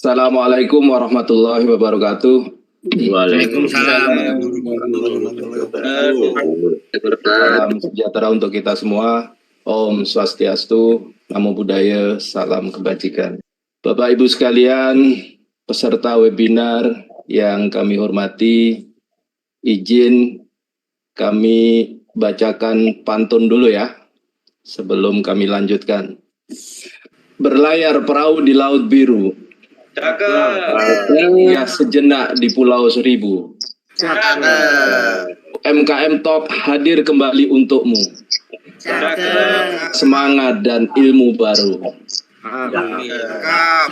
Assalamualaikum warahmatullahi wabarakatuh. Waalaikumsalam. Salam sejahtera untuk kita semua. Om Swastiastu, Namo Buddhaya, salam kebajikan. Bapak Ibu sekalian, peserta webinar yang kami hormati, izin kami bacakan pantun dulu ya, sebelum kami lanjutkan. Berlayar perahu di laut biru, ya sejenak di Pulau Seribu. MKM Talk hadir kembali untukmu. Semangat dan ilmu baru.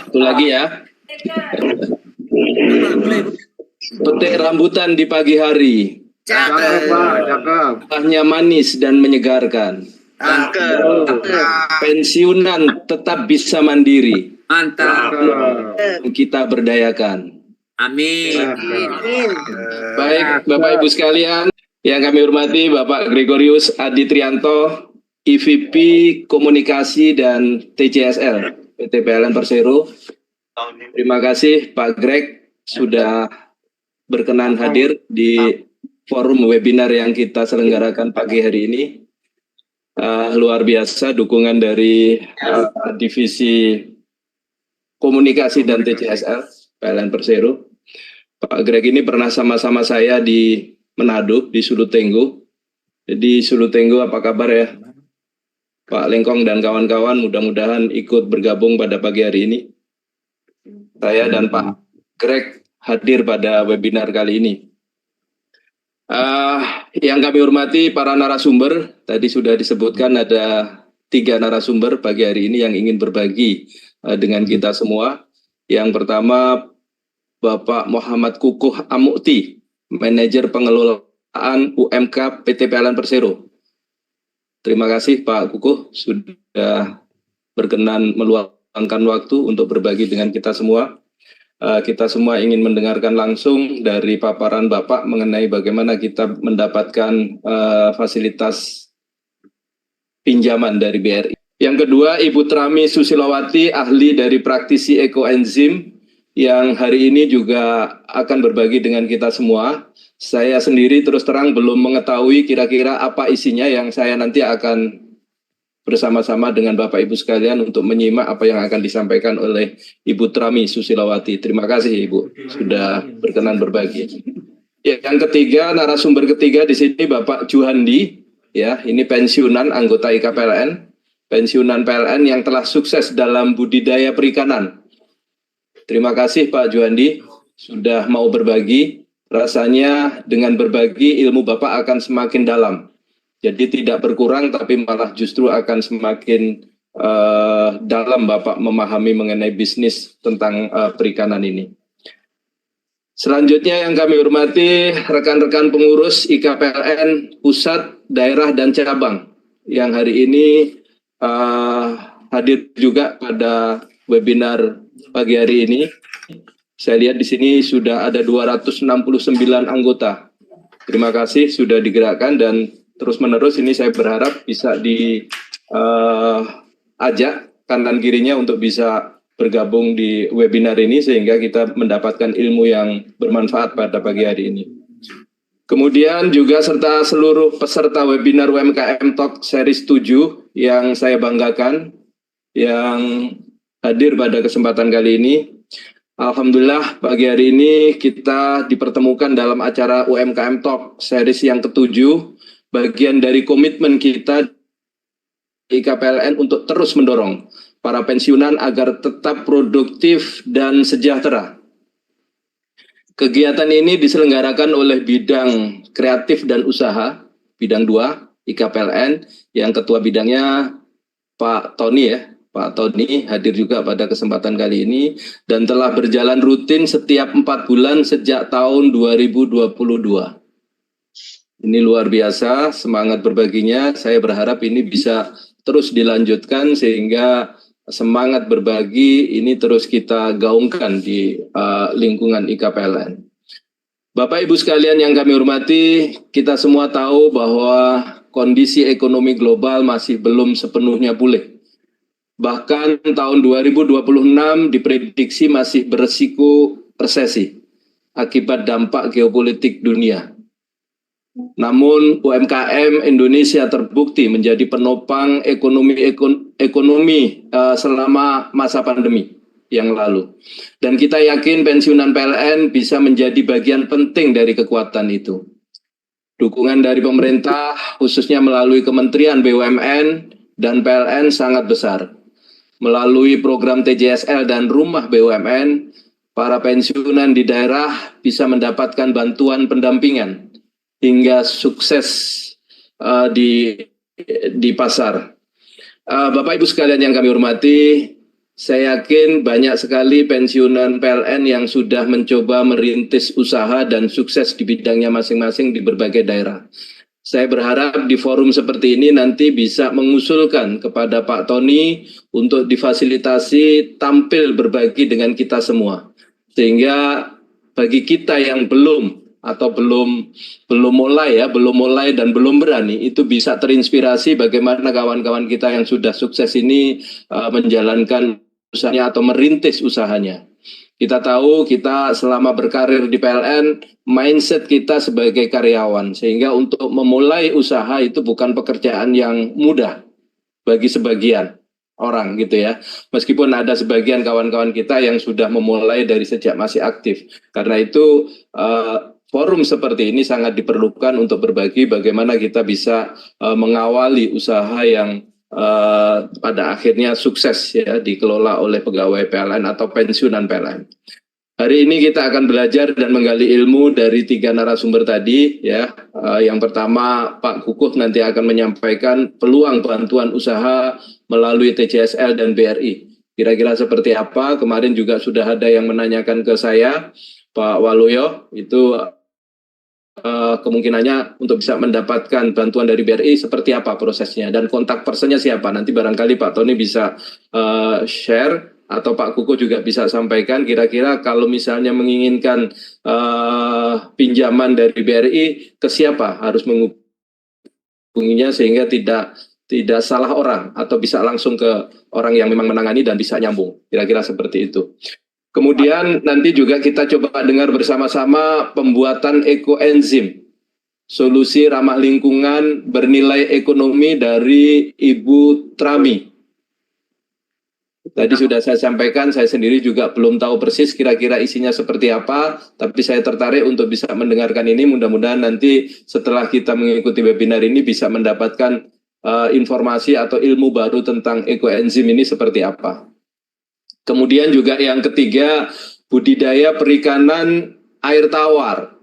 Itu lagi ya. Petik rambutan di pagi hari. Buahnya manis dan menyegarkan. Pensiunan tetap bisa mandiri. Mantap. Kita berdayakan. Amin. Baik, Bapak Ibu sekalian, yang kami hormati Bapak Gregorius Adi Trianto, EVP Komunikasi dan TCSL PT PLN Persero. Terima kasih Pak Greg sudah berkenan hadir di forum webinar yang kita selenggarakan pagi hari ini. Luar biasa dukungan dari divisi Komunikasi dan TCSL PLN Persero. Pak Greg ini pernah sama-sama saya di Manado, di Sulutenggo. Jadi Sulutenggo apa kabar ya? Pak Lengkong dan kawan-kawan mudah-mudahan ikut bergabung pada pagi hari ini. Saya dan Pak Greg hadir pada webinar kali ini. Yang kami hormati para narasumber, tadi sudah disebutkan ada 3 narasumber pagi hari ini yang ingin berbagi dengan kita semua. Yang pertama Bapak Muhammad Kukuh Amukti, Manajer Pengelolaan UMK PT PLN Persero. Terima kasih Pak Kukuh sudah berkenan meluangkan waktu untuk berbagi dengan kita semua. Kita semua ingin mendengarkan langsung dari paparan Bapak mengenai bagaimana kita mendapatkan fasilitas pinjaman dari BRI. Yang kedua, Ibu Trami Susilowati, ahli dari praktisi ekoenzim, yang hari ini juga akan berbagi dengan kita semua. Saya sendiri terus terang belum mengetahui kira-kira apa isinya yang saya nanti akan bersama-sama dengan Bapak Ibu sekalian untuk menyimak apa yang akan disampaikan oleh Ibu Trami Susilowati. Terima kasih Ibu sudah berkenan berbagi. Ya, yang ketiga, narasumber ketiga di sini Bapak Juhandi, ya, ini pensiunan anggota IKPLN, pensiunan PLN yang telah sukses dalam budidaya perikanan. Terima kasih Pak Juhandi sudah mau berbagi. Rasanya dengan berbagi ilmu Bapak akan semakin dalam. Jadi tidak berkurang tapi malah justru akan semakin dalam Bapak memahami mengenai bisnis tentang perikanan ini. Selanjutnya yang kami hormati rekan-rekan pengurus IKPLN pusat, daerah dan cabang yang hari ini hadir juga pada webinar pagi hari ini. Saya lihat di sini sudah ada 269 anggota. Terima kasih sudah digerakkan dan terus-menerus ini saya berharap bisa diajak kanan kirinya untuk bisa bergabung di webinar ini sehingga kita mendapatkan ilmu yang bermanfaat pada pagi hari ini. Kemudian juga serta seluruh peserta webinar UMKM Talk Series 7 yang saya banggakan yang hadir pada kesempatan kali ini. Alhamdulillah pagi hari ini kita dipertemukan dalam acara UMKM Talk Series yang ke-7, bagian dari komitmen kita IKPLN untuk terus mendorong para pensiunan agar tetap produktif dan sejahtera. Kegiatan ini diselenggarakan oleh bidang kreatif dan usaha, bidang 2, IKPLN, yang ketua bidangnya Pak Tony ya. Pak Tony hadir juga pada kesempatan kali ini dan telah berjalan rutin setiap 4 bulan sejak tahun 2022. Ini luar biasa semangat berbaginya. Saya berharap ini bisa terus dilanjutkan sehingga semangat berbagi ini terus kita gaungkan di lingkungan IKPLN. Bapak Ibu sekalian yang kami hormati, kita semua tahu bahwa kondisi ekonomi global masih belum sepenuhnya pulih. Bahkan tahun 2026 diprediksi masih beresiko resesi akibat dampak geopolitik dunia. Namun UMKM Indonesia terbukti menjadi penopang ekonomi selama masa pandemi yang lalu. Dan kita yakin pensiunan PLN bisa menjadi bagian penting dari kekuatan itu. Dukungan dari pemerintah, khususnya melalui Kementerian BUMN dan PLN sangat besar. Melalui program TJSL dan rumah BUMN, para pensiunan di daerah bisa mendapatkan bantuan pendampingan hingga sukses di pasar. Bapak Ibu sekalian yang kami hormati, saya yakin banyak sekali pensiunan PLN yang sudah mencoba merintis usaha dan sukses di bidangnya masing-masing di berbagai daerah. Saya berharap di forum seperti ini nanti bisa mengusulkan kepada Pak Tony untuk difasilitasi tampil berbagi dengan kita semua. Sehingga bagi kita yang belum mulai dan belum berani, itu bisa terinspirasi bagaimana kawan-kawan kita yang sudah sukses ini menjalankan usahanya atau merintis usahanya. Kita tahu kita selama berkarir di PLN, mindset kita sebagai karyawan, sehingga untuk memulai usaha itu bukan pekerjaan yang mudah bagi sebagian orang gitu ya. Meskipun ada sebagian kawan-kawan kita yang sudah memulai dari sejak masih aktif. Karena itu forum seperti ini sangat diperlukan untuk berbagi bagaimana kita bisa mengawali usaha yang pada akhirnya sukses ya dikelola oleh pegawai PLN atau pensiunan PLN. Hari ini kita akan belajar dan menggali ilmu dari 3 narasumber tadi ya. Yang pertama Pak Kukuh nanti akan menyampaikan peluang bantuan usaha melalui TJSL dan BRI. Kira-kira seperti apa? Kemarin juga sudah ada yang menanyakan ke saya, Pak Waluyo, itu kemungkinannya untuk bisa mendapatkan bantuan dari BRI seperti apa prosesnya dan kontak personnya siapa. Nanti barangkali Pak Tony bisa share atau Pak Kukuh juga bisa sampaikan kira-kira kalau misalnya menginginkan pinjaman dari BRI ke siapa harus menghubunginya sehingga tidak salah orang atau bisa langsung ke orang yang memang menangani dan bisa nyambung. Kira-kira seperti itu. Kemudian nanti juga kita coba dengar bersama-sama pembuatan ekoenzim, solusi ramah lingkungan bernilai ekonomi dari Ibu Trami. Tadi sudah saya sampaikan, saya sendiri juga belum tahu persis kira-kira isinya seperti apa, tapi saya tertarik untuk bisa mendengarkan ini. Mudah-mudahan nanti setelah kita mengikuti webinar ini bisa mendapatkan informasi atau ilmu baru tentang ekoenzim ini seperti apa. Kemudian juga yang ketiga, budidaya perikanan air tawar.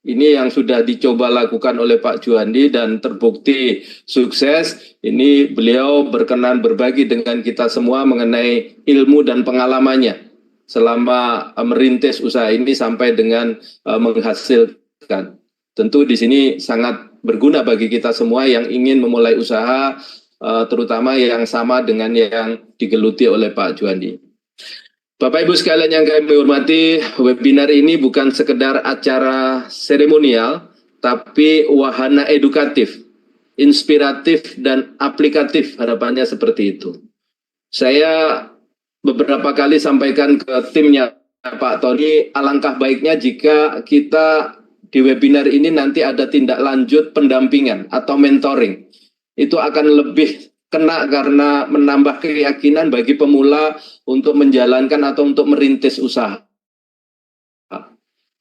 Ini yang sudah dicoba lakukan oleh Pak Juandi dan terbukti sukses. Ini beliau berkenan berbagi dengan kita semua mengenai ilmu dan pengalamannya selama merintis usaha ini sampai dengan menghasilkan. Tentu di sini sangat berguna bagi kita semua yang ingin memulai usaha, terutama yang sama dengan yang digeluti oleh Pak Juandi. Bapak Ibu sekalian yang kami hormati, webinar ini bukan sekedar acara seremonial, tapi wahana edukatif, inspiratif, dan aplikatif, harapannya seperti itu. Saya beberapa kali sampaikan ke timnya Pak Tony, alangkah baiknya jika kita di webinar ini nanti ada tindak lanjut pendampingan atau mentoring. Itu akan lebih kena karena menambah keyakinan bagi pemula untuk menjalankan atau untuk merintis usaha.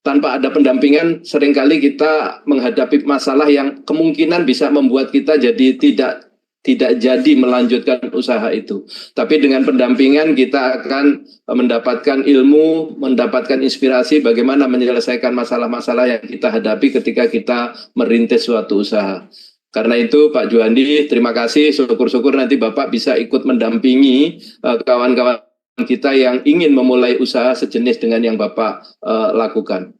Tanpa ada pendampingan, seringkali kita menghadapi masalah yang kemungkinan bisa membuat kita jadi tidak jadi melanjutkan usaha itu. Tapi dengan pendampingan kita akan mendapatkan ilmu, mendapatkan inspirasi bagaimana menyelesaikan masalah-masalah yang kita hadapi ketika kita merintis suatu usaha. Karena itu Pak Juandi, terima kasih, syukur-syukur nanti Bapak bisa ikut mendampingi kawan-kawan kita yang ingin memulai usaha sejenis dengan yang Bapak lakukan.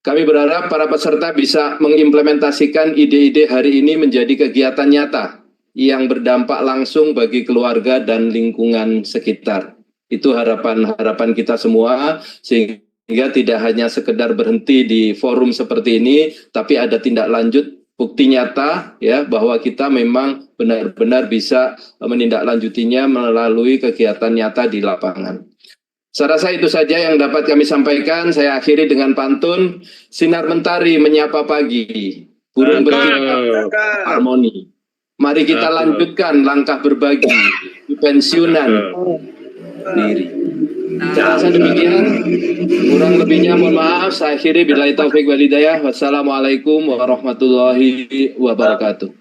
Kami berharap para peserta bisa mengimplementasikan ide-ide hari ini menjadi kegiatan nyata yang berdampak langsung bagi keluarga dan lingkungan sekitar. Itu harapan kita semua, sehingga tidak hanya sekedar berhenti di forum seperti ini, tapi ada tindak lanjut bukti nyata ya bahwa kita memang benar-benar bisa menindaklanjutinya melalui kegiatan nyata di lapangan. Saya rasa itu saja yang dapat kami sampaikan. Saya akhiri dengan pantun sinar mentari menyapa pagi, burung berkicau harmoni. Mari kita lanjutkan langkah berbagi di pensiunan diri. Saya rasa demikian, kurang lebihnya mohon maaf. Saya akhiri billahi taufik wal hidayah. Wassalamualaikum warahmatullahi wabarakatuh.